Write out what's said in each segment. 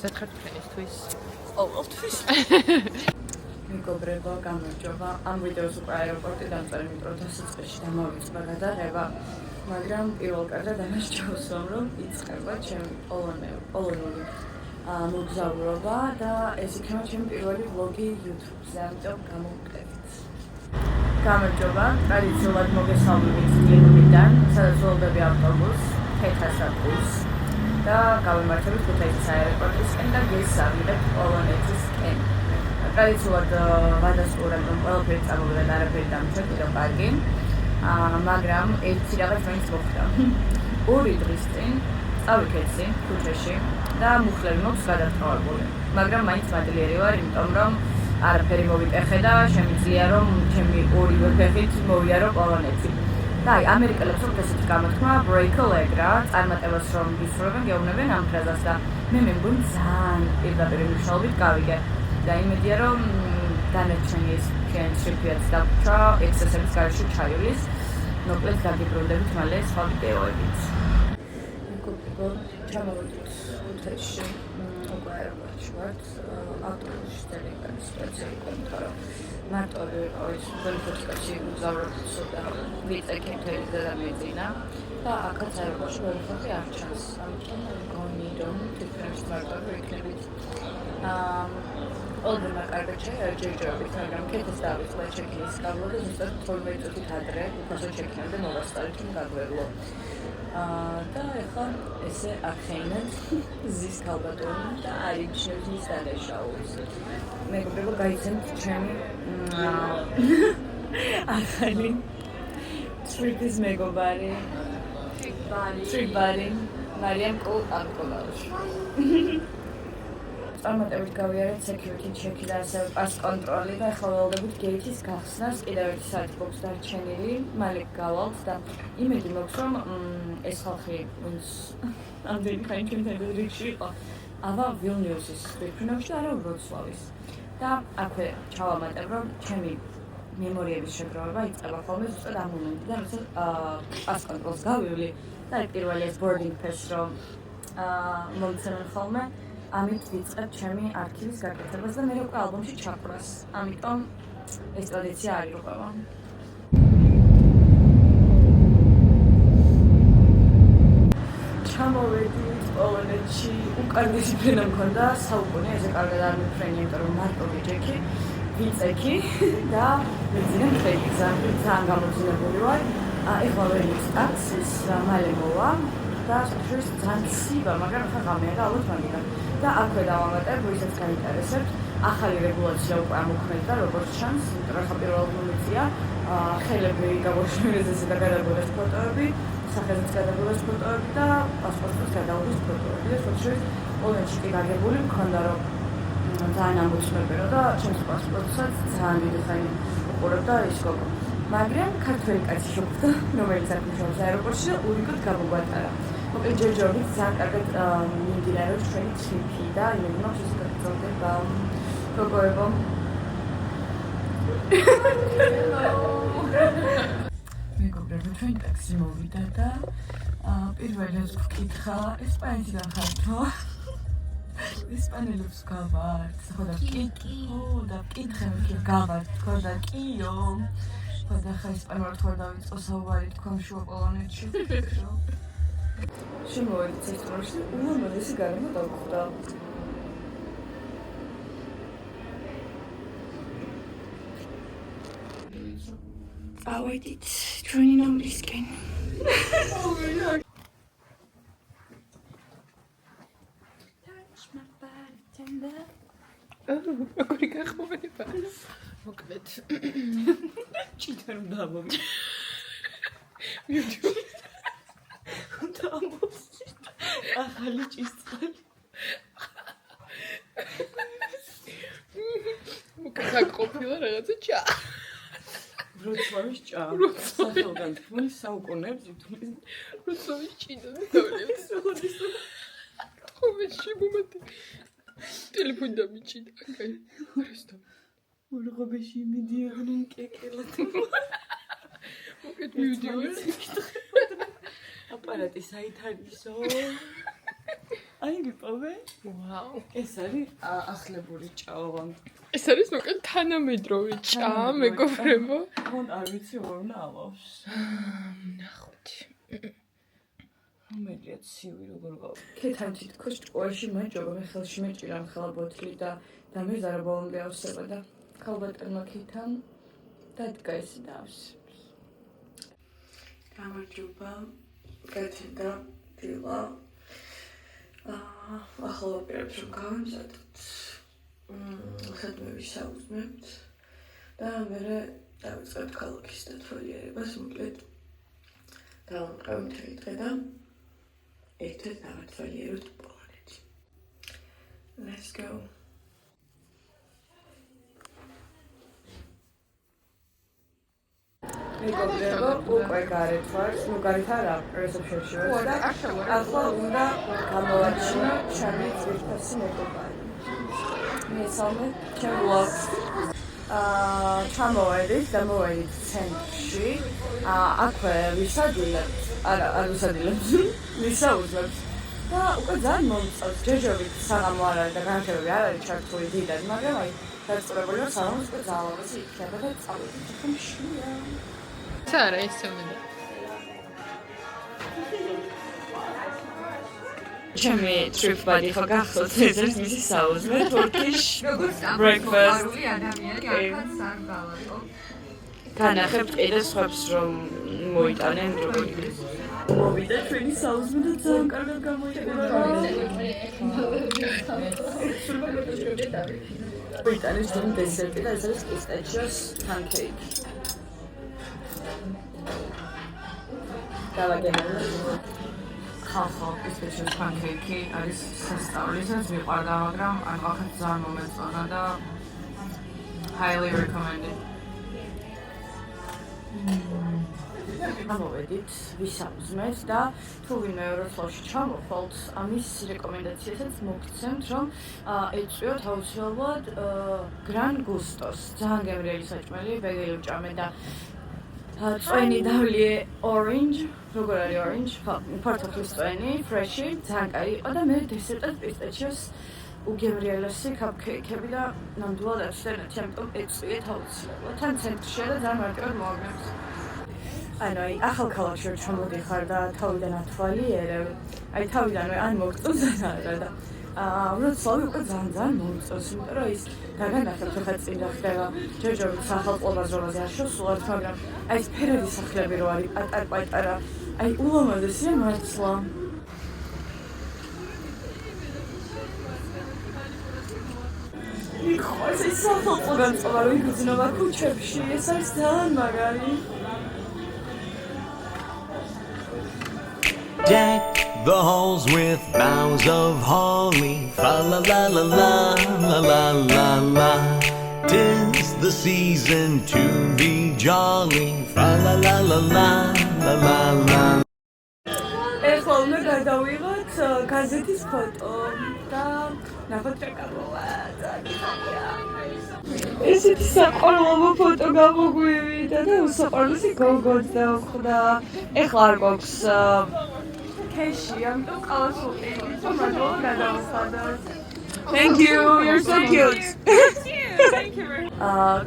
ზეთხარ თქვენისთვის. ყოველთვის. მეგობრებო, გამარჯობა. ამ ვიდეოს უკვე აეროპორტიდან წერი პროტესტში დამოვიწყდა გადაღება, მაგრამ პირველ კარგად ამას ჩავსვამ, რომ იწყება ჩემი პოლონური მოგზაურობა და ეს იქნება ჩემი პირველი ვლოგი YouTube-ზე, ამიტომ გამოვკეთეთ. გამარჯობა, ტრადიციულად მოგესალმებით ნიუ-იორკიდან, სადაც ვლოდები ავტობუსს, თეთრასაწყისს და გავემართებით ქუთაისის აეროპორტისკენ და გესწავლით პოლონეთისკენ. ტრადიციულად ვადასტურებ, რომ ყველაფერი წამოვიდა და არაფერი დამჭირდა კიდევ კარგი, მაგრამ ერთი რაღაც მაინც მოხდა. 2 დღის წინ წავიქეცი ქუჩაში და მუხლები მაქვს გადატყავებული, მაგრამ მაინც მადლიერი ვარ, იმიტომ რომ არაფერი მოვიტეხე და შემიძლია რომ ჩემი ორივე ფეხით მოვიარო პოლონეთი. და აი, ამერიკელებს აქვს ესეთი გამოთქმა break a leg რა, წარმატებას რომ გისურვებენ, გეუბნებენ ამ ფრაზას და მე მეგონი ძალიან პირდაპირ მნიშვნელობით გავიგე. და იმედია რომ დანარჩენი ეს ფრენდშიპიც დაგვრჩა ექსესების გარეშე ჩაივლის. მოკლედ დაგიბრუნდებით მალე სხვა ვიდეოებით. მეგობრებო, ჩამოვიდეთ ქუთაისში, უკვე აეროპორტში ვართ, ავტობუსში ძალიან კარგი სიტუაცია იყო, იმიტომ რომ მარტივი ის ფოტოქატში მგზავრობთ და ვიწექი მთელი დედამიწინა და აქაც აეროპორტში ვერაფერი არ ჩანს. ამიტომ მგონი რომ თითქმის მარტივი იქნებით. Older კარგად შეჯერჯერობით, მაგრამ კეთეს დავიწყე ჩექინის გავლო და ზუსტად 12 წუთით ადრე უკასო ჩექინამდე მოვასწარეთ რომ გაგვევლო. და ეხლა ესე ახეინეთ ზის ქალბატონი და არიჩევს მის დანაშაულს. მეგობრებო, გაიცემთ ჩემი ახალი ტრიპის მეგობარი. ტრიპბარი. მარიამ კოლ-ანკოლაუში. წარმატებით გავიარეთ security check-ი და ასევე pass control-ი და ახლა ველოდებით gate-ის გახსნას. კიდევ ერთი საათი გვაქვს დარჩენილი, მალე გავალთ და იმედი მაქვს რომ ეს ხალხი ვინც ამდენი ხანი ჩვენთან რიგში იყო, ავა ვილნიუსის თვითმფრინავში და არა ვროცლავის. და აქვე ჩავამატებ რომ ჩემი მემორიების შეგროვება იწყება ხოლმე ზუსტად ამ მომენტიდან, როცა pass control-ს გავივლი და პირველი ეს boarding pass რომ მომცემენ ხოლმე. ამით ვიწყებ ჩემი არქივის გაკეთებას და მე უკვე ალბომში ჩაყრას. ამიტომ ეს ტრადიცია არ ირღვევა. ჩამოვედით პოლონეთში, უკანესი ფრენა მქონდა საუკუნე, ესე კარგად არ მიფრენი, იმიტომ რომ მარტო ვიჯექი, ვიწექი და ვიძინე მთელი გზა. ძალიან გამოძინებული ვარ. ეხლა ვერ ტაქსის მალე მოვა და შორის ძალიან სიბა, მაგრამ ხა ღამეა და ალბათ მაგიდა. და აქვე დავამატებ, ვისაც გაინტერესებთ, ახალი რეგულაცია უკვე ამოქმედდა, როგორც ჩანს, იმიტომ რომ პირველად მომიწია, ხელები გავაშორეს და გადაგვედეს ფოტოები, სახელიც გადაგვედეს ფოტოები და პასპორტის გადაგვედეს ფოტოები. და შორის პოლონეთში კი გაგებული მქონდა, რომ ძალიან ამოწმებერო და ჩემს პასპორტსაც ძალიან დიდი ხანი უყურებდა ის გოგო. მაგრამ ქართველი კაცი შეხვდა, რომელიც აქ მუშაობს აეროპორტში და ურიგოდ გამოგვატარა. მოკლედ ჯერჯერობით ძალიან კარგად მიმდინარეობს ჩვენი ტრიპი და იმედი მაქვს ის გაგრძელდება. გოგოებო. მეგობრებო, ჩვენ ტაქსი მოვიდა და პირველი ეს ვკითხა, ესპანეთიდან ხართო? ესპანელებს გავართ, ხო და ვკითხე, გავართ, ხო და კიო. ხო და ხა ესპანურად ხო დავიწყო საუბარი თქვენ შუა პოლონეთში. შემოვედით სექტორში, უმამაზესი გარემო დაგვხვდა. ავედით ჩვენი ნომრისკენ. როგორი გახმოვნება? მოკლედ. ჭითა რომ დავამოვიდე. YouTube ახალი ჭისწყალი. მოკახა ყოფილა რაღაცა ჭა. ვროცლავის ჭა. სახელგან თქმის საუკუნეებს ითვლის. ვროცლავის ჭიდა დავლებს. ხომეში მომატი. ტელეფონი დამიჭიდა. კაი. რესტო. ურღობეში მიდიოდნენ კეკელად. მოკეთ მივიდიოდი. აპარატი საით არისო? აი გიპოვე? ვაუ. ეს არის ახლებული ჭაოვან. ეს არის უკან თანამედროვე ჭა, მეგობრებო. ხომ არ ვიცი როგორ უნდა ალავს. ნახოთ. რომელია ცივი როგორ გავა. ქეთან თითქოს ჭკუაში მაჯობა მე ხელში მეჭირა ხალ ბოთლი და მე ზარაბოლომდე ავსება და ხალბატონმა ქეთან დადგა ეს დავს. გამარჯობა. კეთდა დილა. ახლა ვაპირებთ რომ გავიმზადოთ. ხადმები საუზმებთ და მე დავიწყებთ ქალაქის დათვალიერებას, მოკლედ დავამყევ მთელი დღე და ერთად დავათვალიეროთ პოლონეთი. Let's go. მეგობრებო, უკვე გარეთ ვარ, ნუ გარეთ არა, რესეპშენში ვარ და ახლა უნდა გამოვაჩინო ჩემი ძვირფასი მეგობარი. მესამე ჩემ ვლოგს. ჩამოვედით და მოვედით ცენტრში. აქვე ვისადილებთ, არ ვისადილებთ, ვისაუძლებთ. და უკვე ძალიან მომწონს, ჯერჯერობით საღამო არ არის და განათებები არ არის ჩართული დიდად, მაგრამ აი დაწყებული ვარ საღამოს უკვე ძალავაზე იქნება და წავედით ხმშია. არა, ესე უნდა. ჩემი trip buddy ხო გახსოვთ ეს არის მისი საუზმე Turkish breakfast. ადამიანი არქაც არ გავატო. განახებთ კიდეს ხებს რომ მოიტანენ როგორი ის. მოვიდა ჩვენი საუზმე და ძალიან კარგად გამოიყურა. მოიტანეს რომ დესერტი და ეს არის პისტაჩიოს pancake. დავაგენებთ. ხალხო პისტაჩიოს pancake არის სასწაულისას მიყვარდა, მაგრამ არ ვახეთ ძალიან მომეწონა და highly recommended. გამოვედით ვისაუზმეთ და თუ ვინმე ევროსლავში ჩამოხვალთ, ამის რეკომენდაციასაც მოგცემთ, რომ ეწვიოთ აუცილებლად Gran Gustos. ძალიან გემრიელი საჭმელი, ბეგელი ვჭამე და წვენი დავლიე orange, როგორ არის orange? ფართოფლის წვენი, fresh-ი, ძალიან კაი იყო და მე დესერტად პისტაჩიოს უგემრიელესი cupcake-ები და ნამდვილად აჩვენეთ, ამიტომ ეწვიეთ აუცილებლად. თან ცენტრშია და ძალიან მარტივად მოაგნებს. ანუ აი ახალ ქალაქში ჩამოდიხარ და თავიდან ათვალიერებ. აი თავიდანვე ან მოგწონს ან არა და ვროცლავი უკვე ძალიან მომწონს, იმიტომ რომ ის დაგანახებთ ხა წინ და ხდება ჯერჯერობით სახელმწიფოებაზე არ შევსულართ, მაგრამ აი ეს ფერადი სახლები რო არის პატარ-პატარა, აი ულამაზესია მართლა. იქ ეს სახელმწიფო განწყობა რო იგრძნობა ქუჩებში, ეს არის ძალიან მაგარი. Deck the halls with boughs of holly, fa la la la la la la la la. 'Tis the season to be jolly, fa la la la la la la la. ეხლა უნდა გადავიღოთ გაზეთის ფოტო და ნახოთ რა გამოვა. ესეთი საყოველთაო ფოტო გამოგვივიდა და უსაყვარლესი გოგოც დავხვდა. ეხლა არ გვაქვს Keshi, ამიტომ ყავს უყიდის, მაგრამ გადავხადოთ. Thank you, you're so cute. Thank you.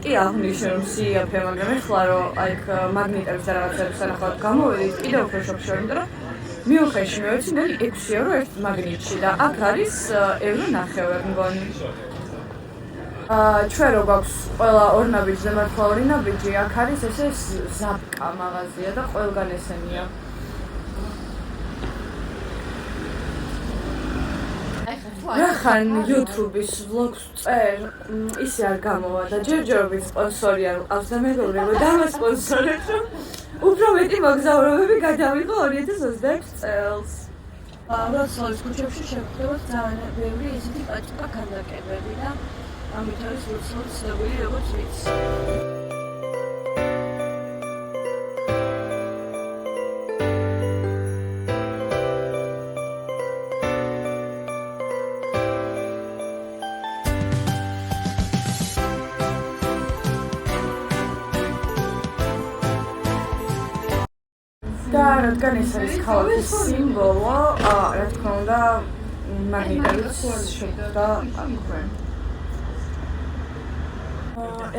კი აღნიშნე რომ CFM, მაგრამ ეხლა რომ აი მაგნიტების და რაღაცების სანახავად გამოვედით, კიდევ უფრო შოქში ვარ, იმიტომ რომ მიუხედავად მივეცი მგონი 6 ევრო ერთ მაგნიტში და აქ არის ევრო 9 მგონი. ჩვენ რო გვაქვს ყველა ორ ნაბიჯზე მართლა ორი ნაბიჯი, აქ არის ესე ზაპკა მაღაზია და ყველგან ესენია. რახან YouTube-ის vlogs წერ, ისე არ გამოვა და ჯერჯერობით სპონსორი არ ყავს და მეგობრებო დამასპონსორეთ, რომ უფრო მეტი მოგზაურობები გადავიღო 2026 წელს. ვროცლავის ქუჩებში შეგხვდება ძალიან ბევრი ისეთი პაჭკა ქანდაკებები და ამით არის ვროცლავი ცნობილი როგორც ვიცი. და რადგან ეს არის ქალაქის სიმბოლო, რა თქმა უნდა, მაგნიტებიც შედგა აქვე.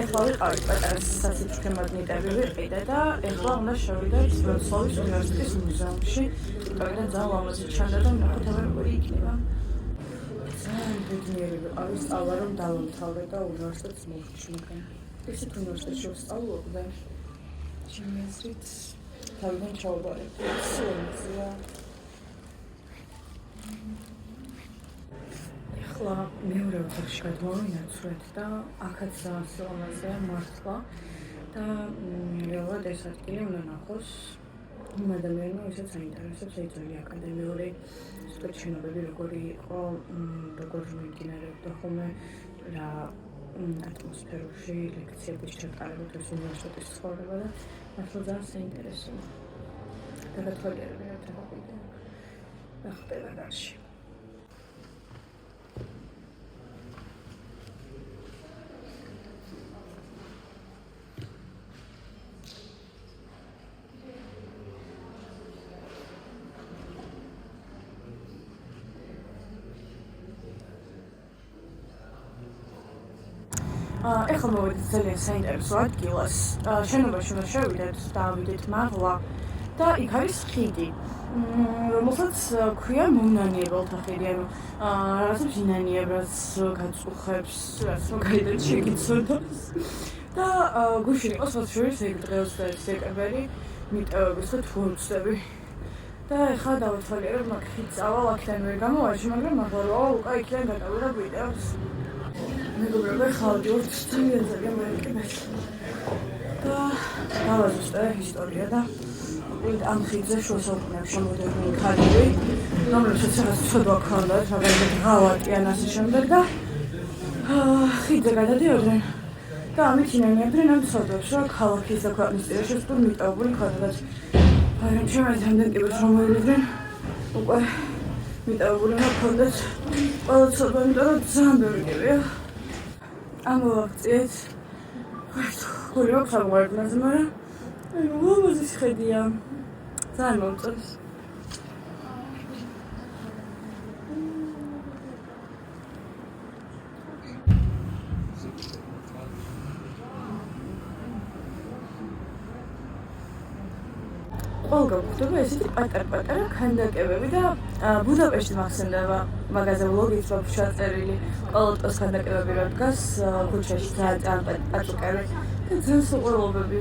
ეხლა ვიყავით პატარა სასიცოცხლო მაგნიტები ვიყიდე და ეხლა უნდა შევიდეთ ვროცლავის უნივერსიტეტის მუზეუმში. აქედან ძალიან ლამაზი ჩანდა და ნახოთ როგორი იქნება. ძალიან ბედნიერი ვიყავი სწავლა რომ დავამთავრე და უნივერსიტეტს მოვხვდი მაგრამ ისეთ უნივერსიტეტში ვსწავლობდი. ჩემი აზრით თავიდან ჩავაბარებდი. სულმზია. ახლა მეორე ოთახში გადმოვინაცვლეთ და აქაც ძალიან სილამაზეა მართლა და რეალურად ეს ადგილი უნდა ნახოს იმ ადამიანმა, ვისაც აინტერესებს ეს ძველი აკადემიური შენობები როგორი იყო, როგორ მიმდინარეობდა ხოლმე რა ატმოსფეროში ლექციების ჩატარება ეს უნივერსიტეტის ცხოვრება და მართლა ძალიან საინტერესოა. გადათვალიერები რა თქმა უნდა ხდება გარში. ეხლა მოვიდეთ ძალიან საინტერესო ადგილას. შენობაში უნდა შევიდეთ და ავიდეთ მაღლა და იქ არის ხიდი, რომელსაც ქვია მომნანიებელთა ხიდი, ანუ რაღაცებს ინანიებს, გაწუხებს, რაც მაგალითად შეგიცოდოს. და გუშინ იყო სოციალურ ეგ დღეს და სექტემბერი მიტოვების და თურქები. და ეხლა დავათვალიერებ მაგ ხიდს ავალ აქედან ვერ გამოვარჯი, მაგრამ ახლა რა უკა იქიდან გადავიდა ვიდეოს. მეგობრებო, ხალდიოთ ძალიან მოეკებეთ. და გავაზუსტე ისტორია და ამ ხიდზე შუა საუკუნეებში მოდერნული ქარები, რომელსაც რაღაც ცოდვა ჰქონდა, მაგალითად ღავატი ან ასე შემდეგ და ხიდზე გადადიოდნენ და ამით ინანიებდნენ ამ ცოდვებს, რომ ქალაქის და ქვეყნის წინაშე სულ მიტოვებული ქონდათ. მაგრამ ჩემს ამდენკებს რომ მოვიდნენ, უკვე მიტოვებული ჰქონდათ ყველა ცოდვა, იმიტომ რომ ძალიან ბევრი კებია. ამოვაქციეთ. გული ვახმარებდნაზე, მაგრამ აი ლამაზი ხედია. ძალიან მომწონს. ყველგან გვხვდება ესეთი პატარ-პატარა ქანდაკებები და ბუდაპეშტი მახსენდება მაგაზე ვლოგიც აქვს ჩაწერილი. ყოველთვის ქანდაკებები რა დგას ქუჩაში ძალიან პატუკები და ძალიან სიყვარულობები.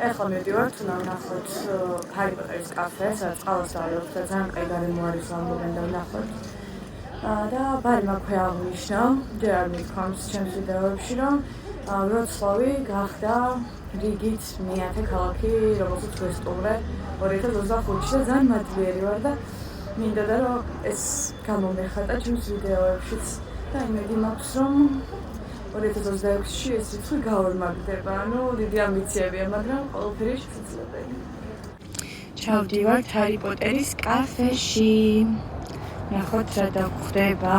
ეხლა მივდივართ ვნახოთ ჰარი პოტერის კაფე, სადაც ყავას ავიღოთ და ძალიან კაი გარემო არის ამბობენ და ვნახოთ. და ბარი მაქვე აღნიშნა, there are comes ჩემს ვიდეოებში, რომ ვროცლავი გახდა რიგით მეათე ქალაქი, რომელსაც ვესტუმრე 2025-ში და ძალიან მადლიერი ვარ და მინდოდა რომ ეს გამომეხატა ჩემს ვიდეოებშიც და იმედი მაქვს რომ 2026-ში ეს რიცხვი გაორმაგდება, ანუ დიდი ამბიციებია, მაგრამ ყველაფერი შესაძლებელი. ჩავდივართ ჰარი პოტერის კაფეში. ნახოთ რა დაგვხდება.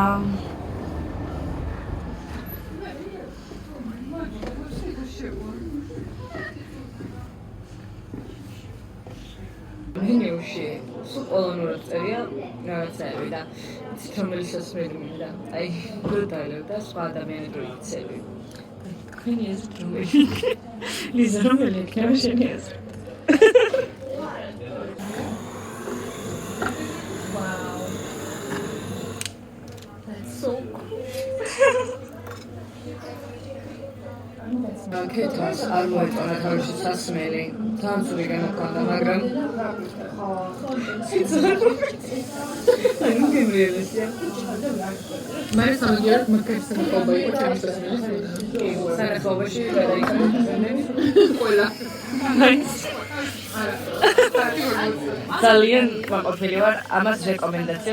მენიუში სულ პოლონურად წერია რაღაცები და იცით რომელი სასმელი მინდა. აი გოდალევ და სხვა ადამიანები იცები. თქვენი აზრით რომელი? ლიზა რომელი იქნება შენი აზრით? Wow. That's so cool. კეთას არ მოეწონა თავში სასმელი, ძალიან ძვირი გამოქონდა, მაგრამ აი ნუ გემრიელია. მაგრამ სამაგიერად მაგასთან ყობა იყო ჩემს სასმელის. სანახაობაში გადაიქცნენ ყველა. ძალიან კმაყოფილი ვარ ამას რეკომენდაციას